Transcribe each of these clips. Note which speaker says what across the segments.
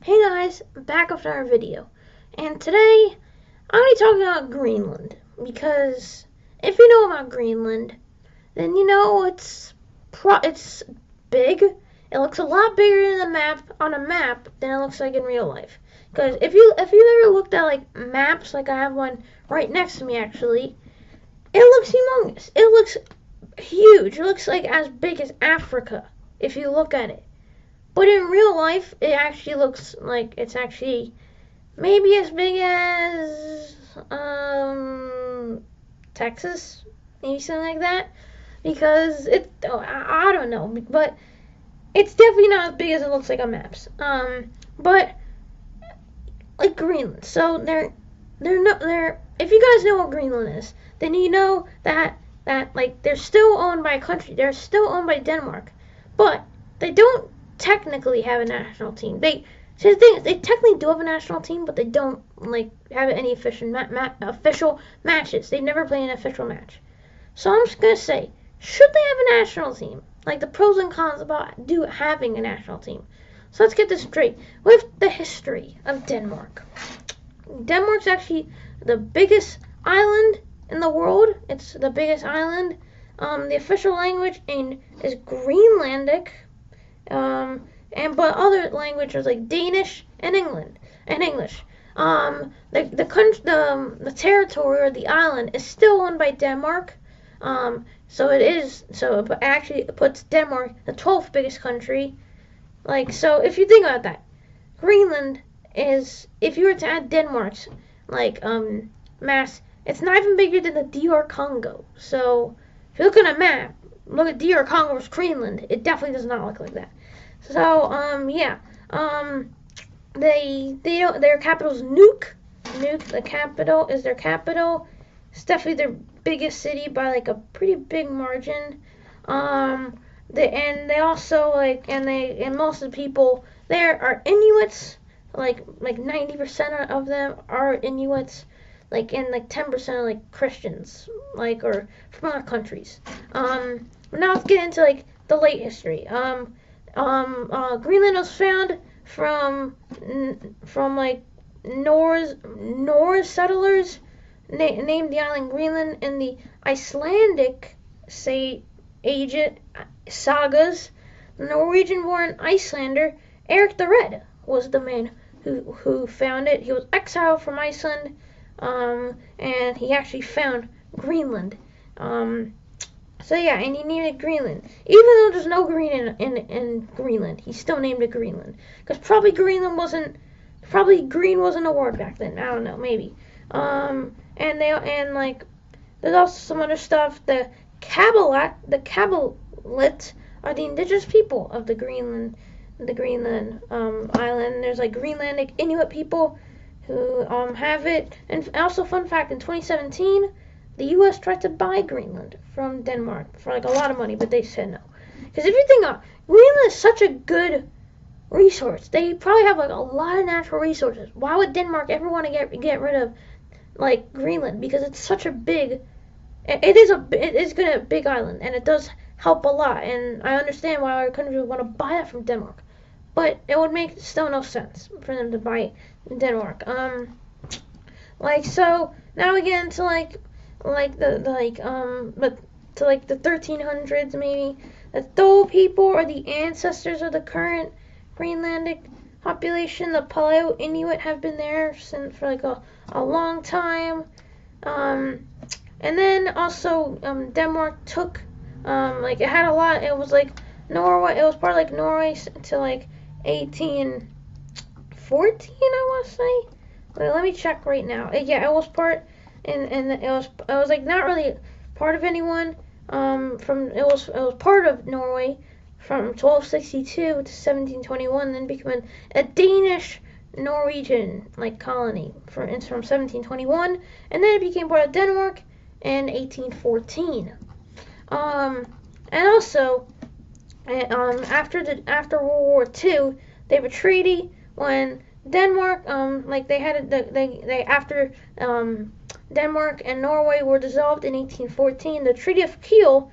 Speaker 1: Hey guys, back after our video, and today I'm going to be talking about Greenland, because if you know about Greenland, then you know it's big. It looks a lot bigger in the map on a map than it looks like in real life. Because if you ever looked at like maps, like I have one right next to me actually, it looks humongous. It looks huge. It looks like as big as Africa if you look at it. But in real life, it actually looks like it's actually maybe as big as Texas, maybe something like that. Because I don't know, but it's definitely not as big as it looks like on maps. But like Greenland, so they're not they're. If you guys know what Greenland is, then you know that like they're still owned by a country. They're still owned by Denmark, but they don't technically have a national team. So the thing is, they technically do have a national team, but they don't like have any official matches. They never play an official match. So I'm just gonna say, should they have a national team? Like the pros and cons about having a national team. So let's get this straight with the history of Denmark. Denmark's actually the biggest island in the world. It's the biggest island. The official language is Greenlandic. But other languages like Danish and English. The territory or the island is still owned by Denmark. So it actually puts Denmark the 12th biggest country. So if you think about that, Greenland is, if you were to add Denmark's mass, it's not even bigger than the DR Congo. So if you look at a map, look at DR Congo versus Greenland, it definitely does not look like that. So yeah, their capital is Nuuk. Nuuk, the capital, is their capital. It's definitely their biggest city by like a pretty big margin. They also and most of the people there are Inuits. Like 90% of them are Inuits. And 10% are like Christians, or from other countries. But now let's get into the late history. Greenland was found from Norse settlers named the island Greenland in the Icelandic age sagas. The Norwegian-born Icelander Eric the Red was the man who found it. He was exiled from Iceland, and he actually found Greenland. So yeah, and he named it Greenland. Even though there's no green in Greenland, he still named it Greenland. Because probably green wasn't a word back then. I don't know, maybe. There's also some other stuff. The Kabalat are the indigenous people of the Greenland island. There's Greenlandic Inuit people who have it. And also, fun fact, in 2017, the U.S. tried to buy Greenland from Denmark for a lot of money, but they said no. Because if you think about it, Greenland is such a good resource. They probably have a lot of natural resources. Why would Denmark ever want to get rid of Greenland? Because it's such a big. It is a big island, and it does help a lot. And I understand why our country would want to buy it from Denmark, but it would make still no sense for them to buy Denmark. So now we get into the 1300s maybe. The Thule people are the ancestors of the current Greenlandic population. The Paleo Inuit have been there for a long time. And then also Denmark took it had a lot. It was Norway. It was part of Norway until 1814. I want to say. Let me check right now. Yeah, it was part. And it was not really part of anyone. It was part of Norway from 1262 to 1721, then becoming a Danish Norwegian colony from 1721, and then it became part of Denmark in 1814. And also after World War II, they have a treaty when Denmark after Denmark and Norway were dissolved in 1814. The Treaty of Kiel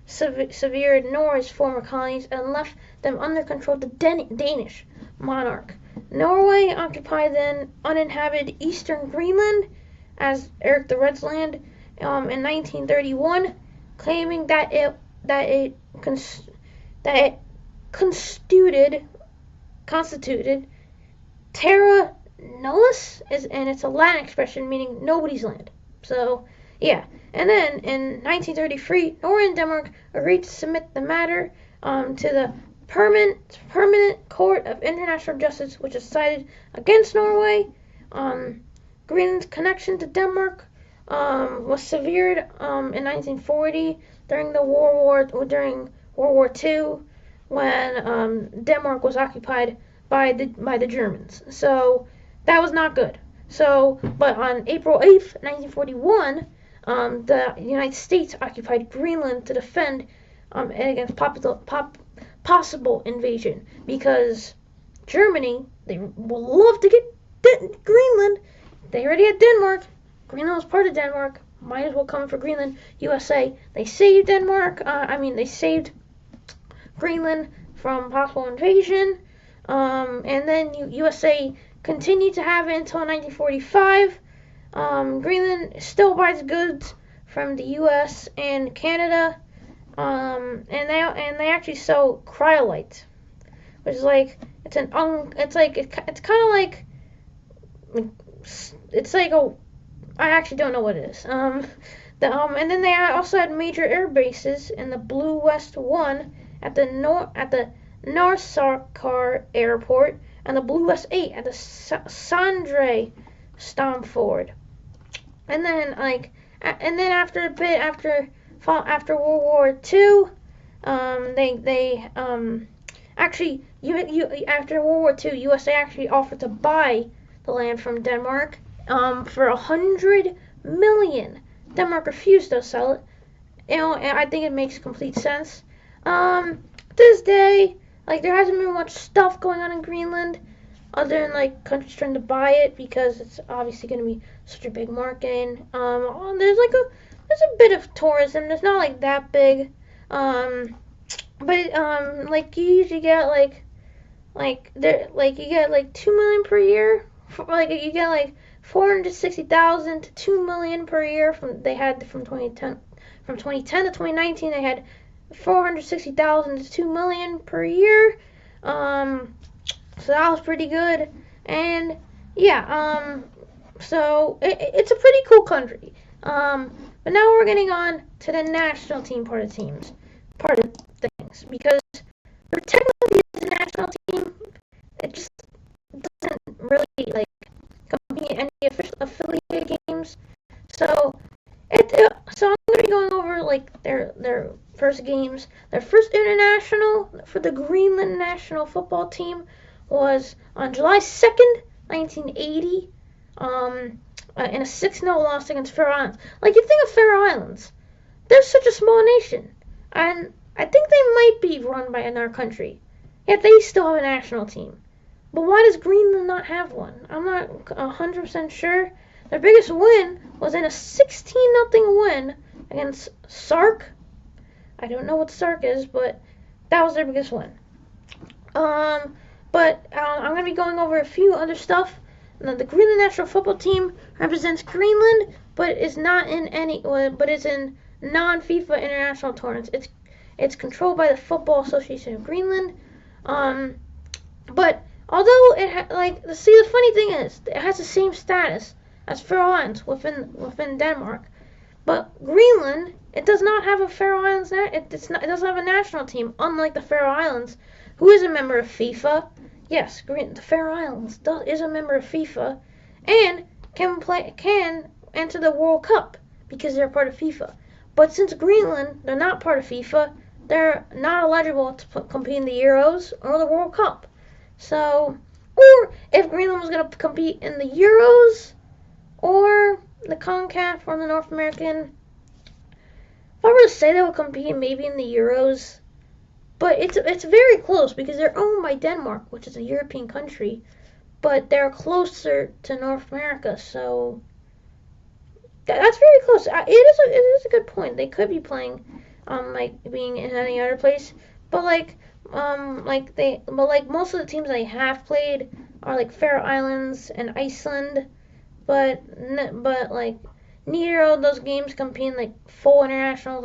Speaker 1: severed Norway's former colonies and left them under control of the Danish monarch. Norway occupied then uninhabited eastern Greenland as Erik the Red's land in 1931, claiming that it constituted terra nullius, and it's a Latin expression meaning nobody's land. So yeah, and then in 1933, Norway and Denmark agreed to submit the matter to the Permanent Court of International Justice, which decided against Norway. Greenland's connection to Denmark was severed in 1940 during World War II, when Denmark was occupied by the Germans. So that was not good. So, but on April 8th, 1941, the United States occupied Greenland to defend against possible invasion, because Germany, they would love to get Greenland. They already had Denmark. Greenland was part of Denmark. Might as well come for Greenland. USA, they saved Denmark. They saved Greenland from possible invasion. And then USA continued to have it until 1945. Greenland still buys goods from the U.S. and Canada. And they actually sell cryolite, which is like it's kind of like I actually don't know what it is. And then they also had major air bases in the Blue West 1 at the Narsarsuaq Airport, and the Blue West 8 at the Sandre Stamford. And then after a bit, after World War II, after World War II, USA actually offered to buy the land from Denmark for $100 million. Denmark refused to sell it. And I think it makes complete sense. This day, there hasn't been much stuff going on in Greenland, other than countries trying to buy it because it's obviously going to be such a big market. There's a bit of tourism. It's not that big. But you usually get you get 2 million per year. You get 460,000 to 2 million per year. From 2010 to 2019, they had 460,000 to 2 million per year. So that was pretty good. And yeah, so it's a pretty cool country. But now we're getting on to the national team part of things, because technically it's a national team. It just doesn't really compete in any official affiliated games. So I'm gonna be going over their first games. Their first international for the Greenland national football team was on July 2nd, 1980. In a 6-0 loss against Faroe Islands. You think of Faroe Islands, they're such a small nation, and I think they might be run by another country, yet they still have a national team. But why does Greenland not have one? I'm not 100% sure. Their biggest win was in a 16-0 win against Sark. I don't know what Sark is, but that was their biggest win. I'm going to be going over a few other stuff. Now, the Greenland national football team represents Greenland, but is in non-FIFA international tournaments. It's controlled by the Football Association of Greenland. But although the funny thing is, it has the same status as Faroe Islands within Denmark. But Greenland, it does not have a Faroe Islands. It doesn't have a national team, unlike the Faroe Islands, who is a member of FIFA. Yes, the Faroe Islands is a member of FIFA and can enter the World Cup because they're part of FIFA. But since Greenland, they're not part of FIFA, they're not eligible to compete in the Euros or the World Cup. So, or if Greenland was going to compete in the Euros or the CONCACAF or the North American, if I were to say they would compete maybe in the Euros. But it's very close because they're owned by Denmark, which is a European country, but they're closer to North America, so that's very close. It is a good point. They could be playing, being in any other place, but most of the teams they have played, are like Faroe Islands and Iceland, but like neither of those games compete in like full international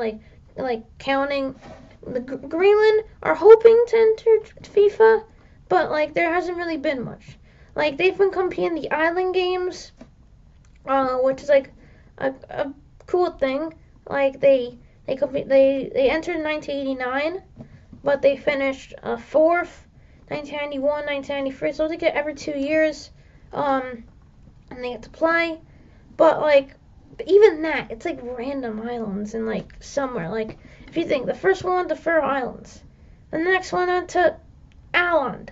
Speaker 1: like counting. The Greenland are hoping to enter FIFA, but like there hasn't really been much. Like they've been competing the island games, which is like a cool thing. Like they entered in 1989, but they finished fourth, 1991, 1993. So they get every 2 years, and they get to play. But like even that, it's like random islands and like somewhere. Like if you think the first one went to Faroe Islands, the next one went to Åland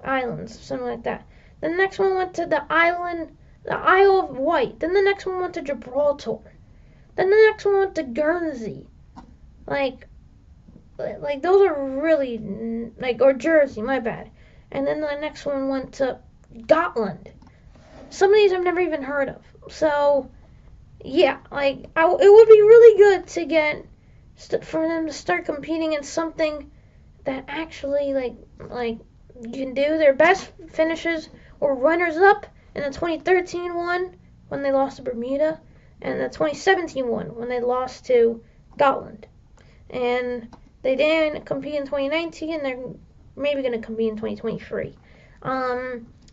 Speaker 1: Islands, something like that. The next one went to the Isle of Wight. Then the next one went to Gibraltar. Then the next one went to Guernsey. Like those are really like, or Jersey, my bad. And then the next one went to Gotland. Some of these I've never even heard of. So yeah, like it would be really good to get for them to start competing in something that actually like you can do. Their best finishes or runners up in the 2013 one when they lost to Bermuda, and the 2017 one when they lost to Gotland. And they didn't compete in 2019, and they're maybe going to compete in 2023.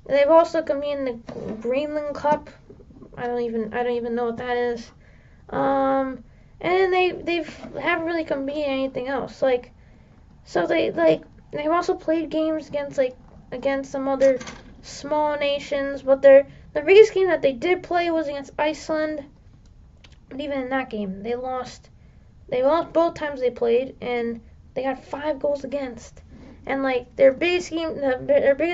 Speaker 1: They've also competed in the Greenland Cup. I don't even know what that is. And they haven't really competed in anything else. Like, so they've also played games against some other small nations, but the biggest game that they did play was against Iceland. But even in that game, they lost. They lost both times they played, and they got 5 goals against. And like their biggest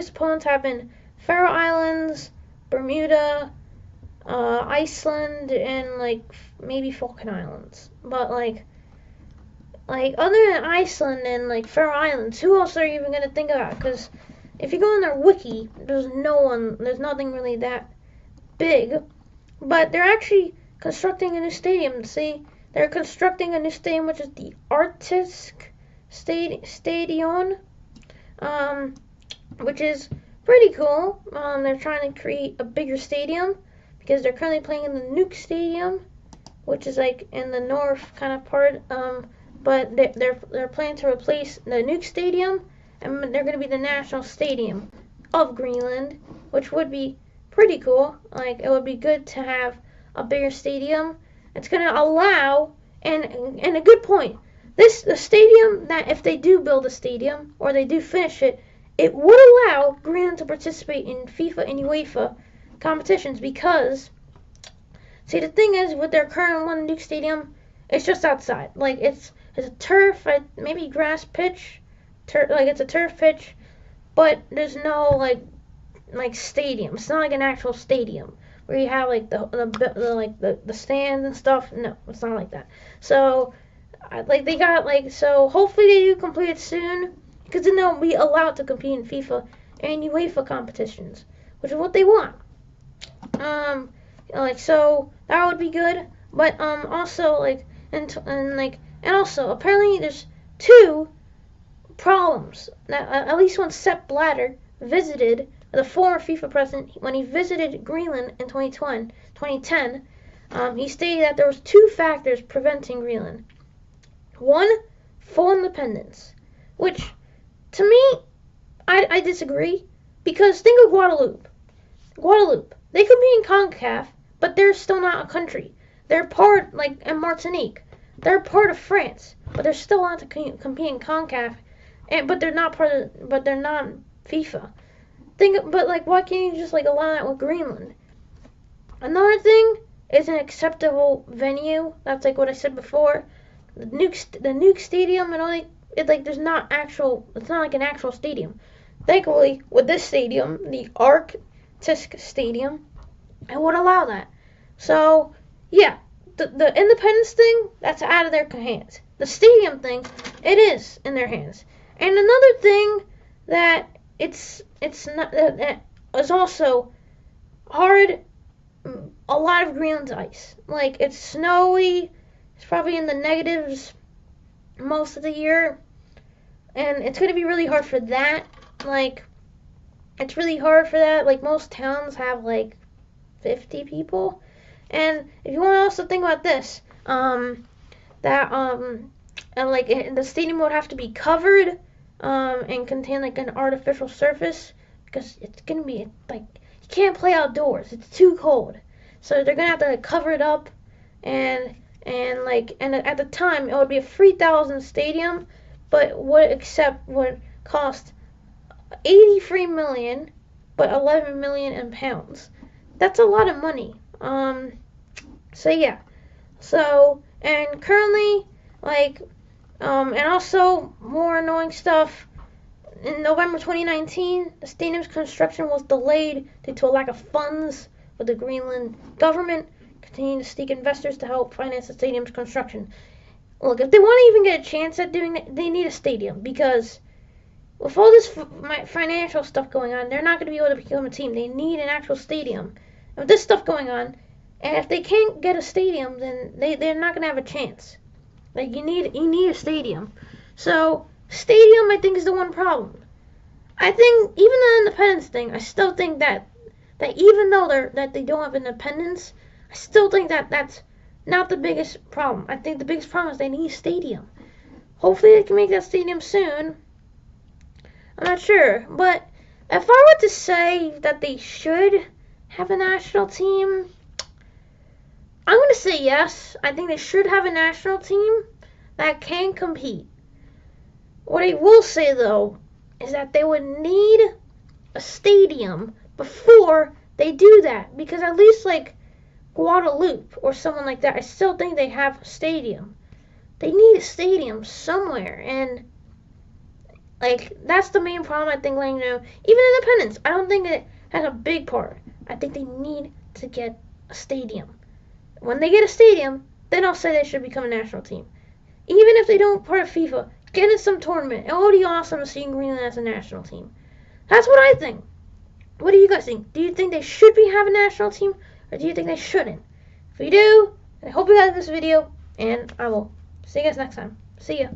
Speaker 1: opponents have been Faroe Islands, Bermuda, Iceland, and like maybe Falkland Islands. But like other than Iceland and like Faroe Islands, who else are you even gonna think about? Because if you go on their wiki, there's nothing really that big. But they're actually constructing a new stadium. See, they're constructing a new stadium, which is the Arctic Stadion, which is pretty cool. They're trying to create a bigger stadium because they're currently playing in the Nuuk Stadium, which is like in the north kind of part. But they're planning to replace the Nuuk Stadium, and they're going to be the national stadium of Greenland, which would be pretty cool. Like it would be good to have a bigger stadium. It's going to allow, and a good point, the stadium, that if they do build a stadium or they do finish it, it would allow Greenland to participate in FIFA and UEFA competitions. Because see, the thing is with their current one, Nuuk Stadium, it's just outside. Like it's a turf, maybe grass pitch, like it's a turf pitch, but there's no like stadium. It's not like an actual stadium where you have like the stands and stuff. No, it's not like that. So like they got so hopefully they do complete it soon, because then they'll be allowed to compete in FIFA and UEFA competitions, which is what they want. So that would be good. But also and also apparently there's 2 problems that at least when Sepp Blatter visited, the former FIFA president, when he visited Greenland in 2010, he stated that there was 2 factors preventing Greenland. 1, full independence, which to me, I disagree, because think of Guadeloupe. They compete in CONCACAF, but they're still not a country. They're part, and Martinique, they're part of France, but they're still allowed to compete in CONCACAF, but they're not FIFA. Why can't you just allow that with Greenland? Another thing is an acceptable venue. That's what I said before. The Nuuk Stadium and all there's not actual. It's not like an actual stadium. Thankfully, with this stadium, the Arctic Stadium, it would allow that. So yeah, the independence thing, that's out of their hands. The stadium thing, it is in their hands. And another thing that it's not that is also hard. A lot of Greenland's ice. It's snowy. It's probably in the negatives most of the year, and it's gonna be really hard for that. it's really hard for that. Like most towns have like 50 people. And if you want to also think about this, that and like the stadium would have to be covered, and contain like an artificial surface because it's gonna be like you can't play outdoors. It's too cold, so they're gonna have to cover it up, and and at the time it would be a 3,000 stadium, but would cost 83 million, but 11 million in pounds. That's a lot of money. So yeah. So and currently, like, and also more annoying stuff. In November 2019, the stadium's construction was delayed due to a lack of funds, with the Greenland government continuing to seek investors to help finance the stadium's construction. Look, if they want to even get a chance at doing it, they need a stadium because with all this financial stuff going on, they're not going to be able to become a team. They need an actual stadium. And with this stuff going on, and if they can't get a stadium, then they're not going to have a chance. Like, you need a stadium. So, stadium, I think, is the one problem. I think, even the independence thing, I still think that even though they don't have independence, I still think that that's not the biggest problem. I think the biggest problem is they need a stadium. Hopefully they can make that stadium soon. I'm not sure. But if I were to say that they should have a national team, I'm going to say yes. I think they should have a national team that can compete. What I will say, though, is that they would need a stadium before they do that. Because at least, like, Guadeloupe or someone like that, I still think they have a stadium. They need a stadium somewhere. And, like, that's the main problem, I think, like, even independence, I don't think it has a big part. I think they need to get a stadium. When they get a stadium, then I'll say they should become a national team. Even if they don't part of FIFA, get in some tournament. It would be awesome to see Greenland as a national team. That's what I think. What do you guys think? Do you think they should have a national team, or do you think they shouldn't? If you do, I hope you guys like this video, and I will see you guys next time. See ya.